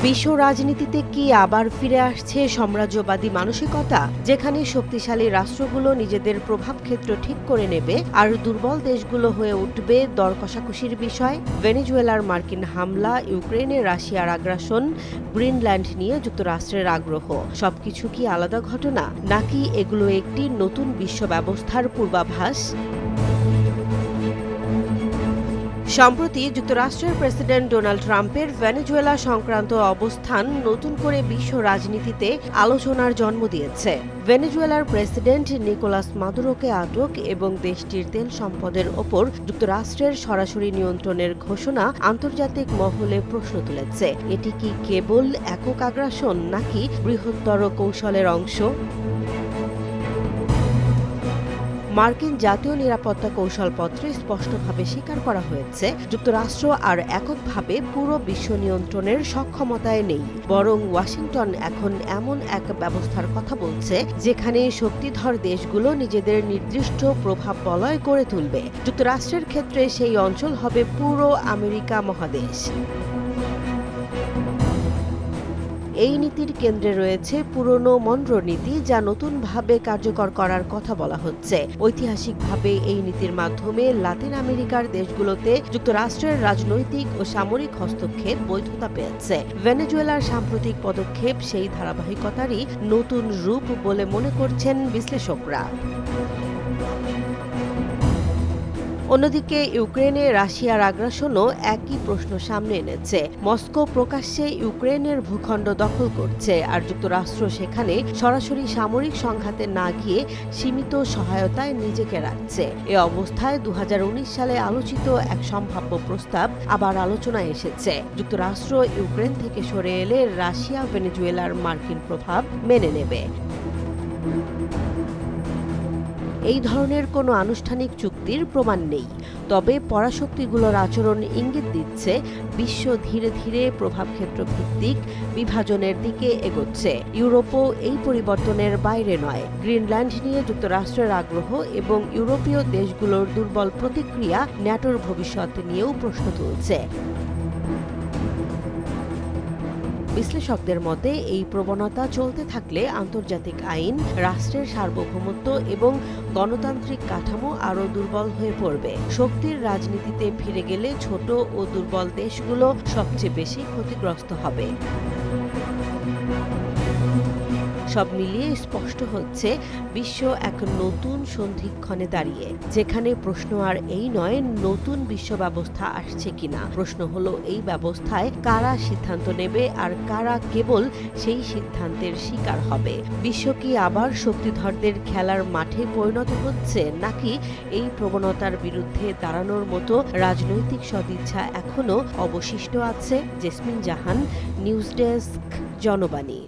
বিশ্ব রাজনীতিতে কি আবার ফিরে আসছে সাম্রাজ্যবাদী মানসিকতা, যেখানে শক্তিশালী রাষ্ট্রগুলো নিজেদের প্রভাব ক্ষেত্র ঠিক করে নেবে আর দুর্বল দেশগুলো হয়ে উঠবে দর কষাকষির বিষয়? ভেনেজুয়েলার মার্কিন হামলা, ইউক্রেনে রাশিয়ার আগ্রাসন, গ্রিনল্যান্ড নিয়ে যুক্তরাষ্ট্রের আগ্রহ, সবকিছু কি আলাদা ঘটনা, নাকি এগুলো একটি নতুন বিশ্ব ব্যবস্থার পূর্বাভাস? সম্প্রতি যুক্তরাষ্ট্রের প্রেসিডেন্ট ডোনাল্ড ট্রাম্পের ভেনেজুয়েলা সংক্রান্ত অবস্থান নতুন করে বিশ্ব রাজনীতিতে আলোচনার জন্ম দিয়েছে। ভেনেজুয়েলার প্রেসিডেন্ট নিকোলাস মাদুরোকে আটক এবং দেশটির তেল সম্পদের ওপর যুক্তরাষ্ট্রের সরাসরি নিয়ন্ত্রণের ঘোষণা আন্তর্জাতিক মহলে প্রশ্ন তুলেছে। এটি কি কেবল একক আগ্রাসন, নাকি বৃহত্তর কৌশলের অংশ? মার্কিন জাতীয় নিরাপত্তা কৌশলপত্রে স্পষ্টভাবে স্বীকার করা হয়েছে, যুক্তরাষ্ট্র আর এককভাবে পুরো বিশ্ব নিয়ন্ত্রণের সক্ষমতায় নেই, বরং ওয়াশিংটন এখন এমন এক ব্যবস্থার কথা বলছে যেখানে শক্তিধর দেশগুলো নিজেদের নির্দিষ্ট প্রভাব বলয় গড়ে তুলবে। যুক্তরাষ্ট্রের ক্ষেত্রে সেই অঞ্চল হবে পুরো আমেরিকা মহাদেশ। এই নীতির কেন্দ্রে রয়েছে পুরনো মনরো নীতি, যা নতুনভাবে কার্যকর করার কথা বলা হচ্ছে। ঐতিহাসিকভাবে এই নীতির মাধ্যমে লাতিন আমেরিকার দেশগুলোতে যুক্তরাষ্ট্রের রাজনৈতিক ও সামরিক হস্তক্ষেপ বৈধতা পেয়েছে। ভেনেজুয়েলার সাম্প্রতিক পদক্ষেপ সেই ধারাবাহিকতারই নতুন রূপ বলে মনে করছেন বিশ্লেষকরা। অন্যদিকে ইউক্রেনে রাশিয়ার আগ্রাসনও একই প্রশ্ন সামনে এনেছে। মস্কো প্রকাশ্যে ইউক্রেনের ভূখণ্ড দখল করছে, আর যুক্তরাষ্ট্র সেখানে সরাসরি সামরিক সংঘাতে না গিয়ে সীমিত সহায়তায় নিজেকে রাখছে। এ অবস্থায় 2019 সালে আলোচিত এক সম্ভাব্য প্রস্তাব আবার আলোচনায় এসেছে। যুক্তরাষ্ট্র ইউক্রেন থেকে সরে এলে রাশিয়া ভেনেজুয়েলার মার্কিন প্রভাব মেনে নেবে। এই ধরনের কোনো আনুষ্ঠানিক চুক্তির প্রমাণ নেই, তবে পরাশক্তিগুলোর আচরণ ইঙ্গিত দিচ্ছে বিশ্ব ধীরে ধীরে প্রভাবক্ষেত্র ভিত্তিক বিভাজনের দিকে এগোচ্ছে। ইউরোপও এই পরিবর্তনের বাইরে নয়। গ্রিনল্যান্ড নিয়ে যুক্তরাষ্ট্রের আগ্রহ এবং ইউরোপীয় দেশগুলোর দুর্বল প্রতিক্রিয়া ন্যাটোর ভবিষ্যৎ নিয়েও প্রশ্ন তুলছে। বিশ্লেষকদের মতে এই প্রবণতা চলতে থাকলে আন্তর্জাতিক আইন, রাষ্ট্রের সার্বভৌমত্ব এবং গণতান্ত্রিক কাঠামো আরও দুর্বল হয়ে পড়বে। শক্তির রাজনীতিতে ফিরে গেলে ছোট ও দুর্বল দেশগুলো সবচেয়ে বেশি ক্ষতিগ্রস্ত হবে। সব মিলিয়ে স্পষ্ট হচ্ছে বিশ্ব এক নতুন সন্ধিক্ষণে দাঁড়িয়ে, যেখানে প্রশ্ন আর এই নয় নতুন বিশ্ব ব্যবস্থা আসছে কিনা, প্রশ্ন হলো এই ব্যবস্থায় কারা সিদ্ধান্ত নেবে আর কারা কেবল সেই সিদ্ধান্তের শিকার হবে। বিশ্ব কি আবার শক্তিধরদের খেলার মাঠে পরিণত হচ্ছে, নাকি এই প্রবণতার বিরুদ্ধে দাঁড়ানোর মতো রাজনৈতিক সদিচ্ছা এখনো অবশিষ্ট আছে? জেসমিন জাহান, নিউজ ডেস্ক, জনবাণী।